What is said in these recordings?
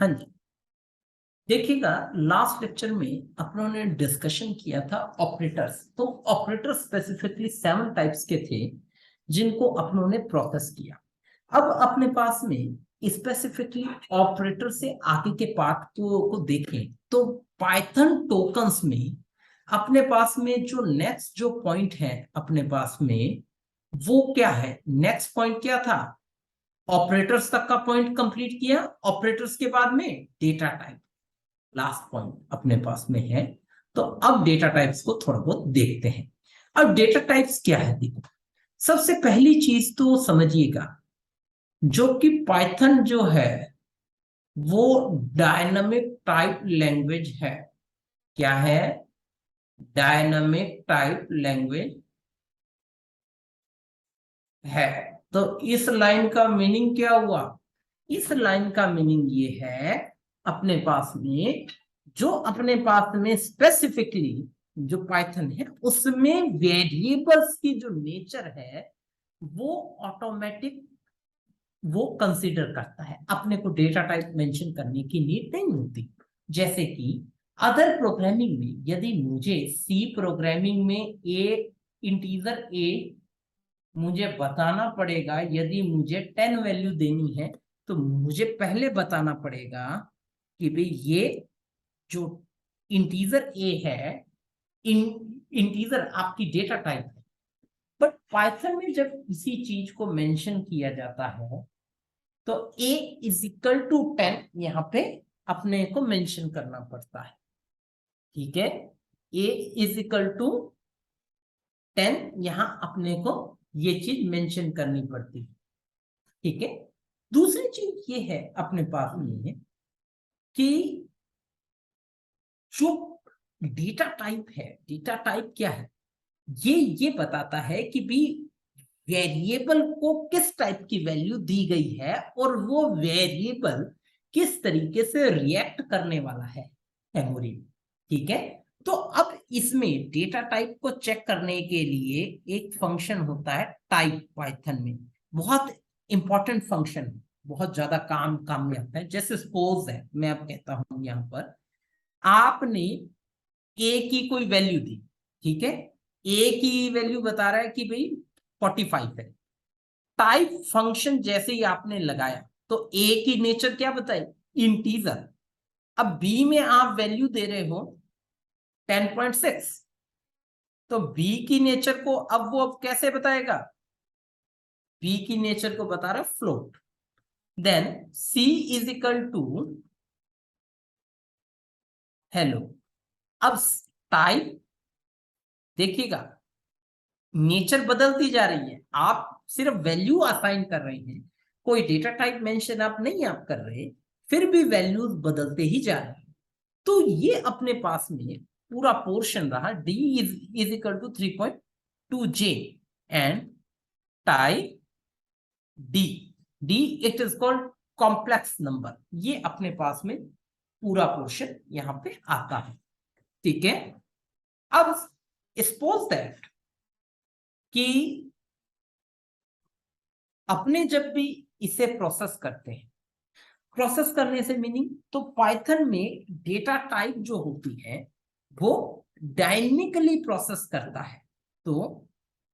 हाँ जी, देखिएगा, last lecture में अपनों ने डिस्कशन किया था ऑपरेटर्स। तो ऑपरेटर स्पेसिफिकली 7 टाइप्स के थे जिनको अपनों ने प्रोसेस किया। अब अपने पास में स्पेसिफिकली ऑपरेटर से आगे के पार्ट को देखें तो पाइथन टोकन्स में अपने पास में जो नेक्स्ट जो पॉइंट है अपने पास में, वो क्या है? नेक्स्ट पॉइंट क्या था? ऑपरेटर्स तक का पॉइंट कंप्लीट किया, ऑपरेटर्स के बाद में डेटा टाइप लास्ट पॉइंट अपने पास में है। तो अब डेटा टाइप्स को थोड़ा बहुत देखते हैं। अब डेटा टाइप्स क्या है, देखो, सबसे पहली चीज तो समझिएगा, जो कि पाइथन जो है वो डायनामिक टाइप लैंग्वेज है। क्या है? डायनामिक टाइप लैंग्वेज है। तो इस लाइन का मीनिंग क्या हुआ? इस लाइन का मीनिंग ये है, अपने पास में जो अपने पास में स्पेसिफिकली जो पाइथन है उसमें वेरिएबल्स की जो नेचर है वो ऑटोमेटिक वो कंसीडर करता है। अपने को डेटा टाइप मेंशन करने की नीड नहीं होती। जैसे कि अदर प्रोग्रामिंग में यदि मुझे सी प्रोग्रामिंग में इंटीजर ए मुझे बताना पड़ेगा, यदि मुझे 10 वैल्यू देनी है तो मुझे पहले बताना पड़ेगा कि भाई ये जो इंटीजर ए है, इंटीजर आपकी डेटा टाइप है। बट पाइथन में जब किसी चीज को मेंशन किया जाता है तो ए इज इक्वल टू 10 यहाँ पे अपने को मेंशन करना पड़ता है। ठीक है, ए इज इक्वल टू 10 यहाँ अपने को ये चीज मेंशन करनी पड़ती है। ठीक है, दूसरी चीज ये है अपने पास में कि जो डेटा टाइप है, डेटा टाइप क्या है? ये बताता है कि भी वेरिएबल को किस टाइप की वैल्यू दी गई है और वो वेरिएबल किस तरीके से रिएक्ट करने वाला है मेमोरी में। ठीक है, तो अब इसमें डेटा टाइप को चेक करने के लिए एक फंक्शन होता है टाइप, पाइथन में बहुत इंपॉर्टेंट फंक्शन है, बहुत ज्यादा काम में आता है। जैसे सपोज है, मैं अब कहता हूं यहां पर आपने ए की कोई वैल्यू दी। ठीक है, ए की वैल्यू बता रहा है कि भाई 45 है। टाइप फंक्शन जैसे ही आपने लगाया तो ए की नेचर क्या बताई? इंटीजर। अब बी में आप वैल्यू दे रहे हो 10.6, तो बी की नेचर को अब वो अब कैसे बताएगा? बी की नेचर को बता रहा है float. Then C is equal to hello. अब टाइप देखिएगा, नेचर बदलती जा रही है, आप सिर्फ वैल्यू असाइन कर रहे हैं, कोई डेटा टाइप मेंशन आप नहीं आप कर रहे, फिर भी वैल्यूज बदलते ही जा रहे हैं। तो ये अपने पास में पूरा पोर्शन रहा D is equal to 3.2 J and type D. D it is called complex number. ये अपने पास में पूरा पोर्शन यहां पे आता है। ठीक है, अब सपोज दैट कि अपने जब भी इसे प्रोसेस करते हैं, प्रोसेस करने से मीनिंग तो पाइथन में डेटा टाइप जो होती है वो डायनेमिकली प्रोसेस करता है। तो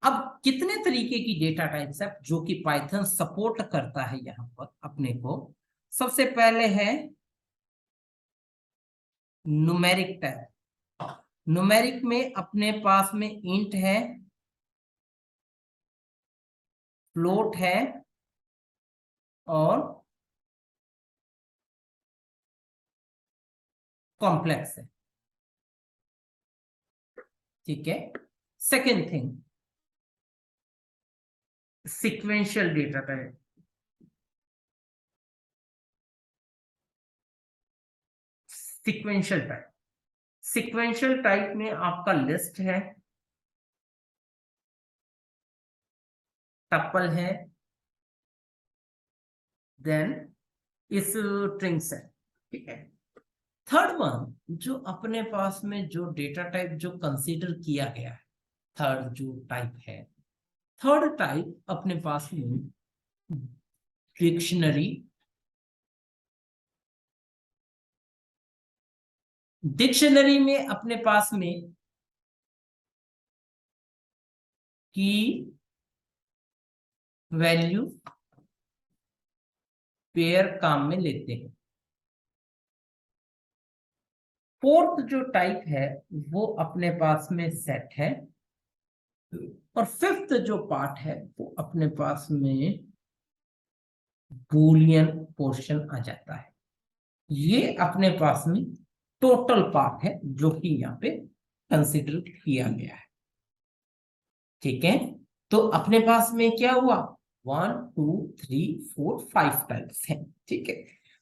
अब कितने तरीके की डेटा टाइप्स है जो कि पाइथन सपोर्ट करता है यहां पर अपने को? सबसे पहले है न्यूमेरिक टाइप। न्यूमेरिक में अपने पास में इंट है, फ्लोट है और कॉम्प्लेक्स है। ठीक है, second thing sequential data type. Sequential type, sequential type में आपका लिस्ट है, टपल है, देन इस स्ट्रिंग्स है। ठीक है, थर्ड वन जो अपने पास में जो डेटा टाइप जो कंसीडर किया गया है, थर्ड जो टाइप है, थर्ड टाइप अपने पास में डिक्शनरी डिक्शनरी में अपने पास में की वैल्यू पेयर काम में लेते हैं। फोर्थ जो टाइप है वो अपने पास में सेट है, और फिफ्थ जो पार्ट है वो अपने पास में बूलियन पोर्शन आ जाता है। ये अपने पास में टोटल पार्ट है जो कि यहाँ पे कंसिडर किया गया है। ठीक है, तो अपने पास में क्या हुआ, 1 2 3 4 5 टाइप्स है। ठीक है,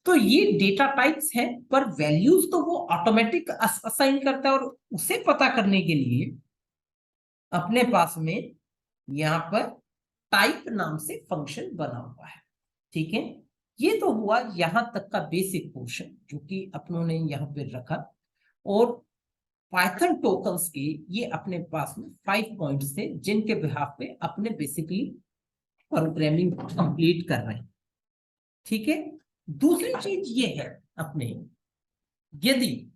तो ये डेटा टाइप्स है, पर वैल्यूज तो वो ऑटोमेटिक असाइन करता है, और उसे पता करने के लिए अपने पास में यहाँ पर टाइप नाम से फंक्शन बना हुआ है। ठीक है, ये तो हुआ यहां तक का बेसिक पोर्शन जो कि अपनों ने यहाँ पे रखा। और पाइथन टोकन्स के ये अपने पास में 5 पॉइंट्स थे जिनके बिहाफ पे अपने बेसिकली प्रोग्रामिंग कंप्लीट कर रहे हैं। ठीक है, दूसरी चीज ये है अपने, यदि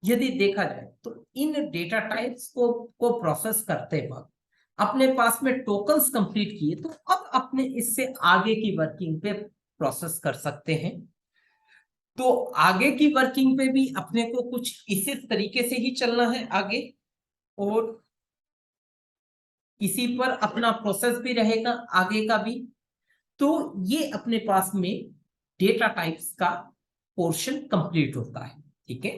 यदि देखा जाए तो इन डेटा टाइप्स को प्रोसेस करते वक्त अपने पास में टोकन्स कंप्लीट किए, तो अब अपने इससे आगे की वर्किंग पे प्रोसेस कर सकते हैं। तो आगे की वर्किंग पे भी अपने को कुछ इसी तरीके से ही चलना है आगे, और इसी पर अपना प्रोसेस भी रहेगा आगे का भी। तो ये अपने पास में डेटा टाइप्स का पोर्शन कंप्लीट होता है। ठीक है,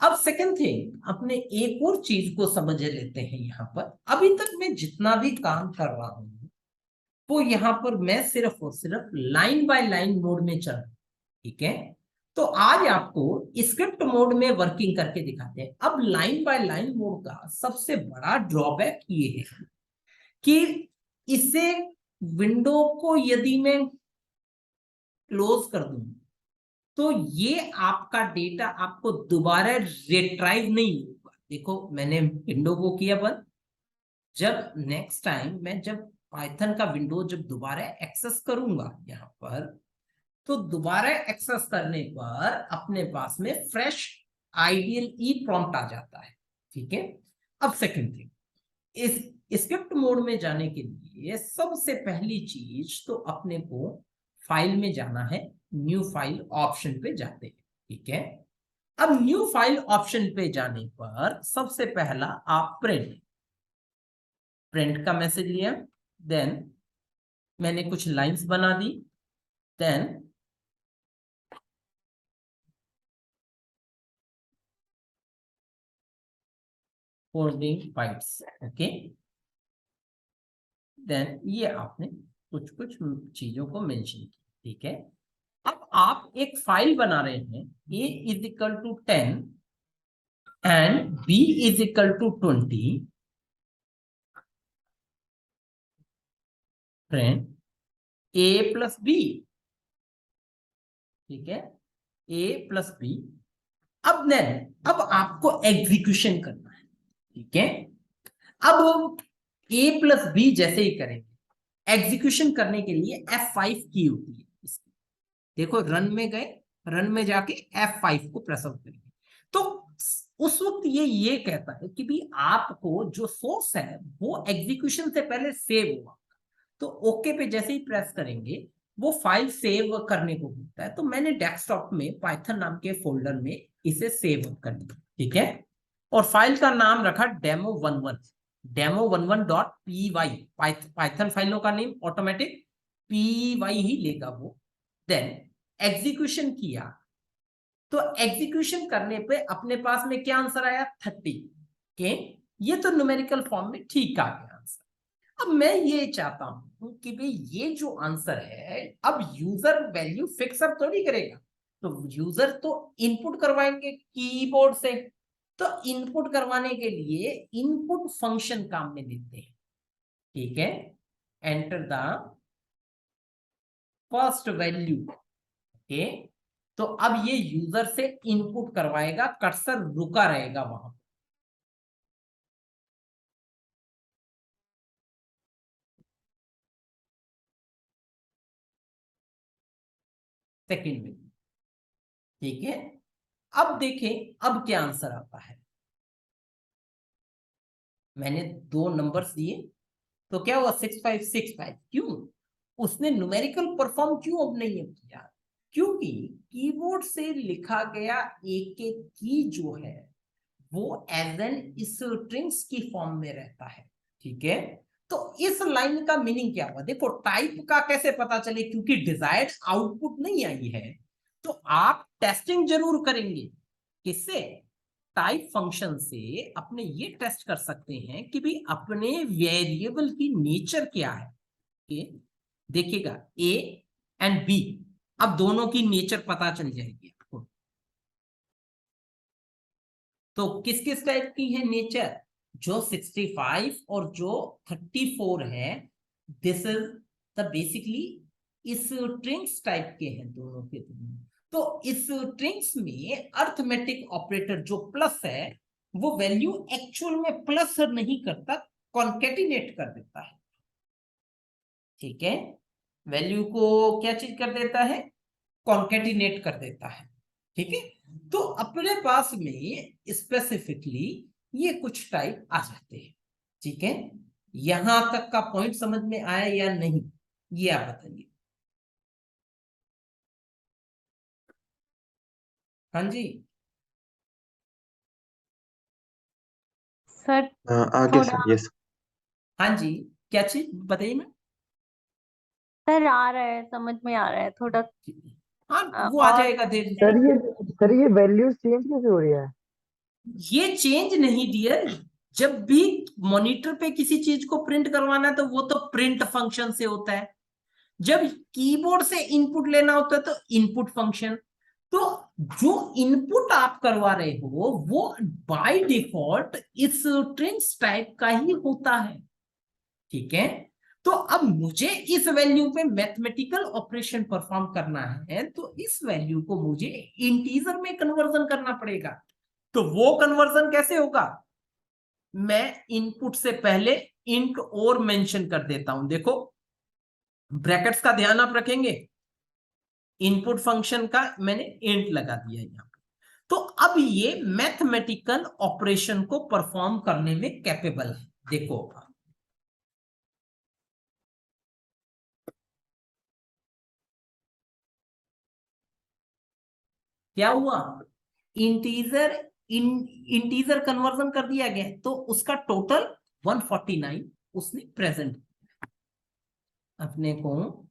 अब सेकंड थिंग अपने एक और चीज को समझ लेते हैं। यहाँ पर अभी तक मैं जितना भी काम कर रहा हूं वो यहाँ पर मैं सिर्फ और सिर्फ लाइन बाय लाइन मोड में चल रहा हूं। ठीक है, तो आज आपको स्क्रिप्ट मोड में वर्किंग करके दिखाते हैं। अब लाइन बाय लाइन मोड का सबसे बड़ा ड्रॉबैक ये है कि इसे विंडो को यदि मैं क्लोज कर दूं तो ये आपका डेटा आपको दोबारा रिट्राइव नहीं होगा। देखो मैंने विंडो को किया बंद, जब नेक्स्ट टाइम मैं जब पाइथन का विंडो जब दोबारा एक्सेस करूंगा यहाँ पर, तो दोबारा एक्सेस करने पर अपने पास में फ्रेश आइडियल ई प्रॉम्प्ट आ जाता है। ठीक है, अब सेकंड थिंग, इस स्क्रिप्ट मोड में जाने के लिए सबसे पहली चीज तो अपने को फाइल में जाना है, न्यू फाइल ऑप्शन पे जाते हैं। ठीक है, अब न्यू फाइल ऑप्शन पे जाने पर सबसे पहला आप प्रिंट प्रिंट का मैसेज लिया, देन मैंने कुछ लाइंस बना दी, then folding bytes. Okay, then ये आपने कुछ कुछ चीजों को मेंशन किया। ठीक है, अब आप एक फाइल बना रहे हैं, a is equal to 10 and b is equal to 20, friend a plus B. ठीक है, a प्लस बी। अब देन अब आपको एग्जीक्यूशन करना है। ठीक है, अब a प्लस बी जैसे ही करेंगे, एग्जीक्यूशन करने के लिए F5 की होती है इसकी। देखो रन में गए, रन में जाके F5 को प्रेस आउट करेंगे, तो उस वक्त ये कहता है कि भी आपको जो सोर्स है वो एग्जीक्यूशन से पहले सेव हुआ। तो ओके पे जैसे ही प्रेस करेंगे वो फाइल सेव करने को बोलता है। तो मैंने डेस्कटॉप में पाइथन नाम के फोल्डर में इसे सेव कर दिया। ठीक है, और फाइल का नाम रखा डेमो11, डेमो11 डॉट पी वाई। पाइथन फाइलों का name automatic P why he लेगा वो। देन एग्जीक्यूशन किया, तो एग्जीक्यूशन करने पे अपने पास में क्या आंसर आया, 30 के। ये तो न्यूमेरिकल फॉर्म में ठीक आ गया आंसर। अब मैं ये चाहता हूं कि भाई ये जो आंसर है, अब यूजर वैल्यू फिक्स अप थोड़ी करेगा, तो यूजर तो इनपुट करवाएंगे कीबोर्ड से। तो इनपुट करवाने के लिए इनपुट फंक्शन काम में लेते हैं। ठीक है, enter the first value. Okay, तो अब ये यूजर से इनपुट करवाएगा, कर्सर रुका रहेगा वहां। सेकंड में, ठीक है, अब देखें अब क्या आंसर आता है। मैंने 2 नंबर्स दिए तो क्या हुआ 6565। क्यों उसने न्यूमेरिकल परफॉर्म क्यों अब नहीं किया? क्योंकि कीबोर्ड से लिखा गया एक एक की जो है वो एज एन स्ट्रिंग्स की फॉर्म में रहता है। ठीक है, तो इस लाइन का मीनिंग क्या हुआ? देखो टाइप का कैसे पता चले, क्योंकि डिजायर्ड आउटपुट नहीं आई है, तो आप टेस्टिंग जरूर करेंगे। किससे? टाइप फंक्शन से अपने ये टेस्ट कर सकते हैं कि भाई अपने वेरिएबल की नेचर क्या है। देखिएगा ए एंड बी, अब दोनों की नेचर पता चल जाएगी आपको। तो किस किस टाइप की है नेचर? जो 65 और जो 34 है, दिस इज द बेसिकली इस स्ट्रिंग्स टाइप के हैं दोनों के दोनों। तो इस स्ट्रिंग्स में अर्थमेटिक ऑपरेटर जो प्लस है वो वैल्यू एक्चुअल में प्लस नहीं करता, कॉन्केटिनेट कर देता है। ठीक है, वैल्यू को क्या चीज कर देता है? कॉन्केटिनेट कर देता है। ठीक है, तो अपने पास में स्पेसिफिकली ये कुछ टाइप आ जाते हैं। ठीक है, यहां तक का पॉइंट समझ में आया या नहीं, ये आप बताइए। हाँ जी सर आगे थोड़ा, सर, यस। हाँ जी, क्या चीज बताइए मैं। सर आ रहा है, समझ में आ रहा है थोड़ा। हाँ वो आ और जाएगा देर। सर ये वैल्यूज चेंज कैसे हो रही है? ये चेंज नहीं डियर, जब भी मॉनिटर पे किसी चीज को प्रिंट करवाना है तो वो तो प्रिंट फंक्शन से होता है, जब कीबोर्ड से इनपुट लेना होता है तो इनपुट फंक्शन। तो जो इनपुट आप करवा रहे हो वो बाय डिफॉल्ट इस स्ट्रिंग्स टाइप का ही होता है। ठीक है, तो अब मुझे इस वैल्यू पे मैथमेटिकल ऑपरेशन परफॉर्म करना है, तो इस वैल्यू को मुझे इंटीजर में कन्वर्जन करना पड़ेगा। तो वो कन्वर्जन कैसे होगा? मैं इनपुट से पहले इंट और मेंशन कर देता हूं। देखो ब्रैकेट्स का ध्यान आप रखेंगे, इनपुट फंक्शन का मैंने इंट लगा दिया यहां पे। तो अब ये मैथमेटिकल ऑपरेशन को परफॉर्म करने में कैपेबल है। देखो क्या हुआ, इंटीजर कन्वर्जन कर दिया गया, तो उसका टोटल 149 उसने प्रेजेंट, अपने को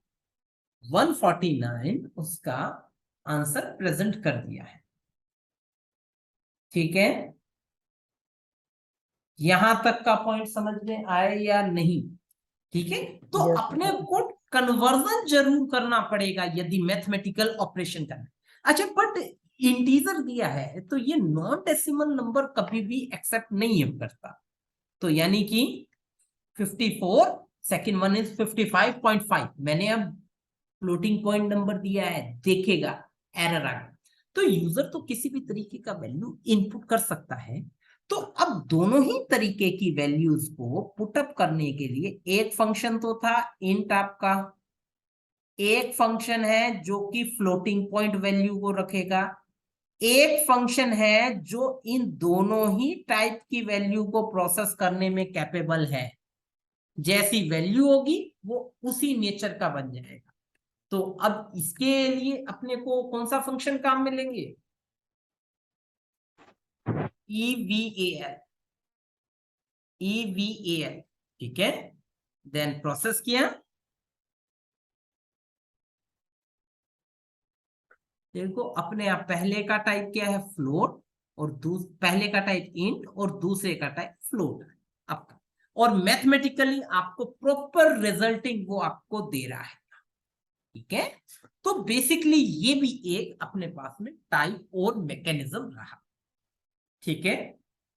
149 उसका आंसर प्रेजेंट कर दिया है। ठीक है, यहां तक का पॉइंट समझ में आया या नहीं? ठीक है, तो Yes, अपने sir. को कन्वर्जन जरूर करना पड़ेगा यदि मैथमेटिकल ऑपरेशन करना। अच्छा, बट इंटीजर दिया है तो ये नॉन डेसिमल नंबर कभी भी एक्सेप्ट नहीं है करता। तो यानी कि 54, सेकंड वन इज 55.5, मैंने अब फ्लोटिंग पॉइंट नंबर दिया है, देखेगा एरर आ गया। तो यूजर तो किसी भी तरीके का वैल्यू इनपुट कर सकता है। तो अब दोनों ही तरीके की वैल्यूज को पुटअप करने के लिए एक फंक्शन तो था इंट आपका, एक फंक्शन है जो कि फ्लोटिंग पॉइंट वैल्यू को रखेगा, एक फंक्शन है जो इन दोनों ही टाइप की वैल्यू को प्रोसेस करने में कैपेबल है। जैसी वैल्यू होगी वो उसी नेचर का बन जाएगा। तो अब इसके लिए अपने को कौन सा फंक्शन काम में लेंगे? EVAL, EVAL। ठीक है, देन प्रोसेस किया, देखो अपने आप पहले का टाइप क्या है? फ्लोट, और पहले का टाइप इंट और दूसरे का टाइप फ्लोट आपका, और मैथमेटिकली आपको प्रॉपर रिजल्टिंग वो आपको दे रहा है। ठीक है, तो बेसिकली ये भी एक अपने पास में टाइप और मैकेनिज्म रहा। ठीक है,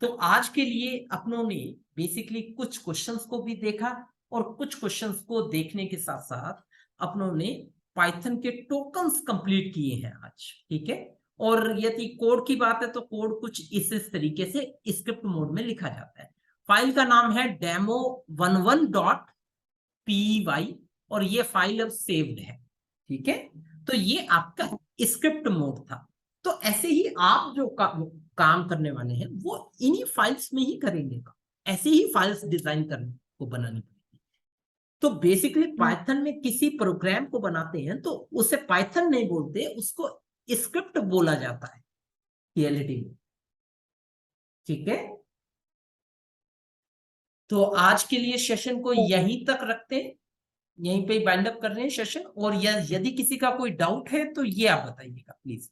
तो आज के लिए अपनों ने बेसिकली कुछ क्वेश्चंस को भी देखा, और कुछ क्वेश्चंस को देखने के साथ साथ अपनों ने पाइथन के टोकन्स कंप्लीट किए हैं आज। ठीक है, और यदि कोड की बात है तो कोड कुछ इस तरीके से स्क्रिप्ट मोड में लिखा जाता है। फाइल का नाम है demo11.py, और ये फाइल अब सेव्ड है। ठीक है, तो ये आपका स्क्रिप्ट मोड था। तो तो ऐसे ही आप जो काम करने वाले हैं वो इन्हीं फाइल्स में ही करेंगे काम। ऐसे ही फाइल्स डिजाइन करने को बनानी पड़ेगी। तो बेसिकली पाइथन में किसी प्रोग्राम को बनाते हैं तो उसे पाइथन नहीं बोलते, उसको स्क्रिप्ट बोला जाता है पीएलडी में। ठीक है, तो आज के लिए सेशन को यहीं तक रखते हैं, यहीं पे बाइंड अप कर रहे हैं सेशन। और यदि किसी का कोई डाउट है तो ये आप बताइएगा प्लीज।